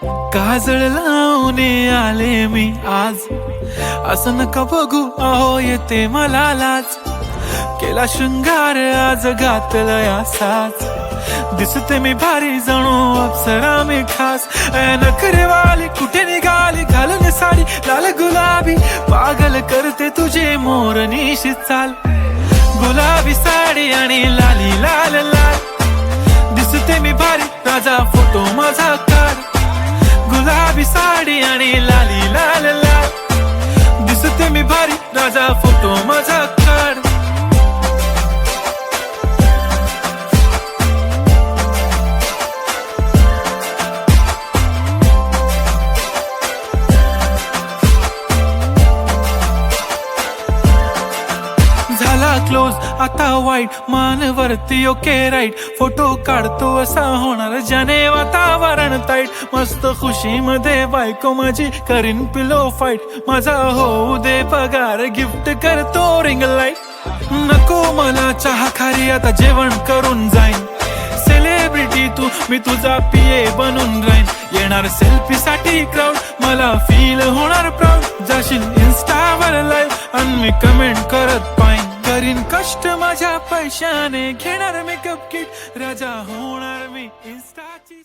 काजळ लावून आले मी आज, असं नका बघू अहो येते मला लाज. केला शृंगार आज घातला साज, दिसते मी भारी जणू अप्सरा मी खास. नखरेवाली कुठे निघाली घालून साडी लाल गुलाबी, पागल करते तुझे मोरनीशी चाल. गुलाबी साडी आणि लाली लाल लाल, दिसते मी भारी राजा फोटो माझा काढ. गुलाबी साडी आणि लाली लाल लाल, दिसते मी भारी राजा फोटो माझा काढ. झाला क्लोज आता वाईट, मानवरती ओके राईट. फोटो काढतो असा होणार ज्याने वातावरण ताईट. मस्त खुशी मध्ये बायको माझी करीन पिलो फाईट. माझा होऊ दे पगार गिफ्ट करतो रिंग लाईट. नको मला चहा खारी आता जेवण करून जाईन. सेलिब्रिटी तू मी तुझा पिये बनून राहीन. येणार सेल्फी साठी क्राऊड मला फील होणार प्राऊड. जाशील इन्स्टावर लाईव्ह आणि मी कमेंट करत पाईन. करीन कष्ट माझ्या पैशाने घेणार मेकअप किट, राजा होणार मी इन्स्टाची.